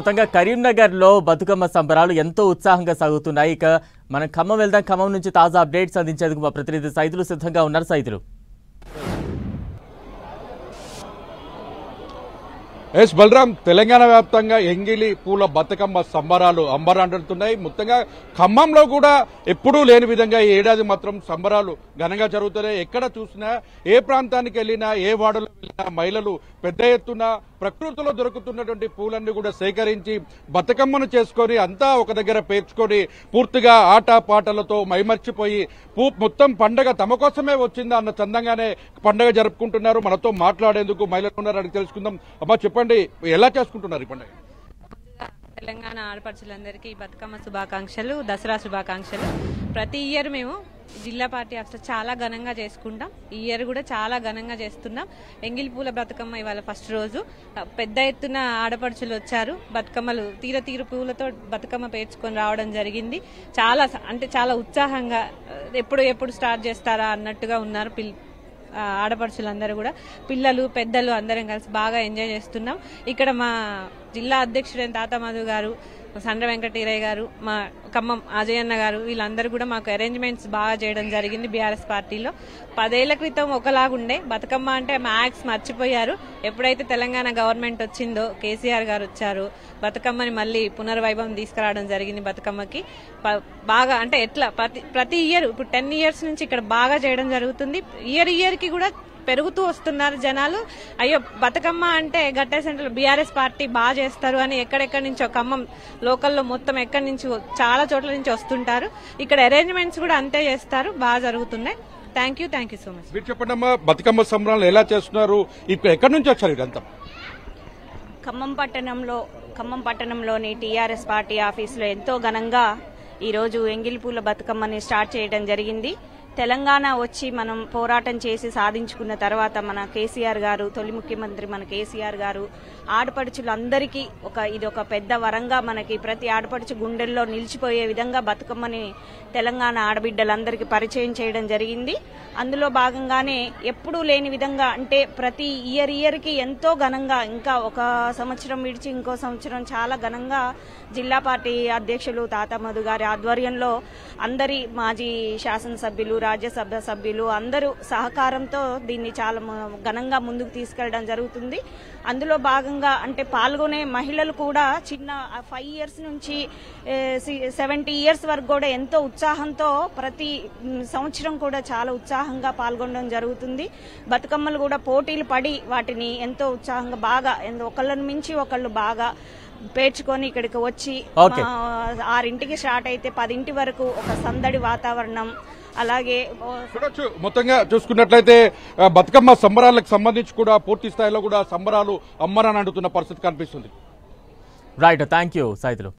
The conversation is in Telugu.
మొత్తంగా కరీంనగర్ లో బతుకమ్మ సంబరాలు ఎంతో ఉత్సాహంగా సాగుతున్నాయి. ఇక మనం ఖమ్మం వెళ్దాం. ఖమ్మం నుంచి తాజా అప్డేట్స్ అందించేందుకు మా ప్రతినిధి సైదులు సిద్ధంగా ఉన్నారు. సైదులు ఎస్ బలరాం, తెలంగాణ వ్యాప్తంగా ఎంగిలి పూల బతుకమ్మ సంబరాలు అంబరాంటున్నాయి. మొత్తంగా ఖమ్మంలో కూడా ఎప్పుడూ లేని విధంగా ఈ ఏడాది మాత్రం సంబరాలు ఘనంగా జరుగుతున్నాయి. ఎక్కడ చూసినా, ఏ ప్రాంతానికి వెళ్ళినా, ఏ వాడలో వెళ్ళినా మహిళలు పెద్ద ఎత్తున ప్రకృతిలో దొరుకుతున్నటువంటి పూలన్నీ కూడా సేకరించి బతుకమ్మను చేసుకొని అంతా ఒక దగ్గర పేర్చుకొని పూర్తిగా ఆట పాటలతో మైమర్చిపోయి మొత్తం పండగ తమ కోసమే వచ్చిందా అన్న చందంగానే పండగ జరుపుకుంటున్నారు. మనతో మాట్లాడేందుకు మహిళలు ఉన్నారని తెలుసుకుందాం. అమ్మా, చెప్పండి, ఎలా చేసుకుంటున్నారు ఈ పండుగ? తెలంగాణ ఆడపడుచులందరికీ బతుకమ్మ శుభాకాంక్షలు, దసరా శుభాకాంక్షలు. ప్రతి ఇయర్ మేము జిల్లా పార్టీ ఆఫీస్ చాలా ఘనంగా చేసుకుంటాం. ఈ ఇయర్ కూడా చాలా ఘనంగా చేస్తున్నాం. ఎంగిలి పూల బతుకమ్మ ఇవాళ ఫస్ట్ రోజు. పెద్ద ఎత్తున ఆడపడుచులు వచ్చారు. బతుకమ్మలు తీరు పూలతో బతుకమ్మ పేర్చుకొని రావడం జరిగింది. చాలా ఉత్సాహంగా ఎప్పుడు స్టార్ట్ చేస్తారా అన్నట్టుగా ఉన్నారు ఆడపడుచులందరూ కూడా. పిల్లలు పెద్దలు అందరం కలిసి బాగా ఎంజాయ్ చేస్తున్నాం. ఇక్కడ మా జిల్లా అధ్యక్షుడైన తాత మధు గారు, సండ్ర వెంకటీరయ్య గారు, మా ఖమ్మం అజయన్న గారు, వీళ్ళందరూ కూడా మాకు అరేంజ్మెంట్స్ బాగా చేయడం జరిగింది. బీఆర్ఎస్ పార్టీలో 10 ఏళ్ల క్రితం ఒకలాగుండే బతుకమ్మ అంటే మ్యాక్స్ మర్చిపోయారు. ఎప్పుడైతే తెలంగాణ గవర్నమెంట్ వచ్చిందో, కేసీఆర్ గారు వచ్చారు, బతుకమ్మని మళ్ళీ పునర్వైభవం తీసుకురావడం జరిగింది. బతుకమ్మకి బాగా అంటే ఎట్లా ప్రతి ఇయర్ ఇప్పుడు 10 ఇయర్స్ నుంచి ఇక్కడ బాగా చేయడం జరుగుతుంది. ఇయర్ కి కూడా పెరుగుతూ వస్తున్నారు జనాలు. అయ్యో, బతుకమ్మ అంటే గట్టే సెంటర్ బీఆర్ఎస్ పార్టీ బాగా చేస్తారు అని ఎక్కడెక్కడి నుంచో, ఖమ్మం లోకల్లో మొత్తం ఎక్కడి నుంచి చాలా చోట్ల నుంచి వస్తుంటారు. ఇక్కడ అరేంజ్మెంట్స్ కూడా అంతే చేస్తారు. బాగా జరుగుతున్నాయి. Thank you so much. మీరు చెప్పండి అమ్మా, బతుకమ్మ సంబరాలు ఎలా చేస్తున్నారు? ఇప్పుడు ఎక్కడి నుంచి వచ్చారు ఇదంతా? ఖమ్మం పట్టణంలోని టీఆర్ఎస్ పార్టీ ఆఫీసులో ఎంతో ఘనంగా ఈరోజు ఎంగిలిపూల బతుకమ్మని స్టార్ట్ చేయడం జరిగింది. తెలంగాణ వచ్చి మనం పోరాటం చేసి సాధించుకున్న తర్వాత మన కేసీఆర్ గారు, తొలి ముఖ్యమంత్రి మన కేసీఆర్ గారు ఆడపడుచులందరికీ ఇది ఒక పెద్ద వరంగా మనకి ప్రతి ఆడపడుచు గుండెల్లో నిలిచిపోయే విధంగా బతుకమ్మని తెలంగాణ ఆడబిడ్డలందరికీ పరిచయం చేయడం జరిగింది. అందులో భాగంగానే ఎప్పుడూ లేని విధంగా అంటే ప్రతి ఇయర్ కి ఎంతో ఘనంగా, ఇంకా ఒక సంవత్సరం విడిచి ఇంకో సంవత్సరం చాలా ఘనంగా జిల్లా పార్టీ అధ్యక్షులు తాత మధు గారి ఆధ్వర్యంలో అందరి మాజీ శాసనసభ్యులు, రాజ్యసభ సభ్యులు అందరూ సహకారంతో దీన్ని చాలా ఘనంగా ముందుకు తీసుకెళ్లడం జరుగుతుంది. అందులో భాగంగా అంటే పాల్గొనే మహిళలు కూడా చిన్న 5 ఇయర్స్ నుంచి 70 ఇయర్స్ వరకు కూడా ఎంతో ఉత్సాహంతో ప్రతి సంవత్సరం కూడా చాలా ఉత్సాహంగా పాల్గొనడం జరుగుతుంది. బతుకమ్మలు కూడా పోటీలు పడి వాటిని ఎంతో ఉత్సాహంగా బాగా ఒకళ్ళని మించి ఒకళ్ళు బాగా పేర్చుకొని ఇక్కడికి వచ్చి 6ంటికి స్టార్ట్ అయితే 10ంటి వరకు ఒక సందడి వాతావరణం. అలాగే చూడొచ్చు, మొత్తంగా చూసుకున్నట్లయితే బతుకమ్మ సంబరాలకు సంబంధించి కూడా పూర్తి స్థాయిలో కూడా సంబరాలు అమ్మరాని అంటున్న పరిస్థితి కనిపిస్తుంది. Right, thank you Saidulu.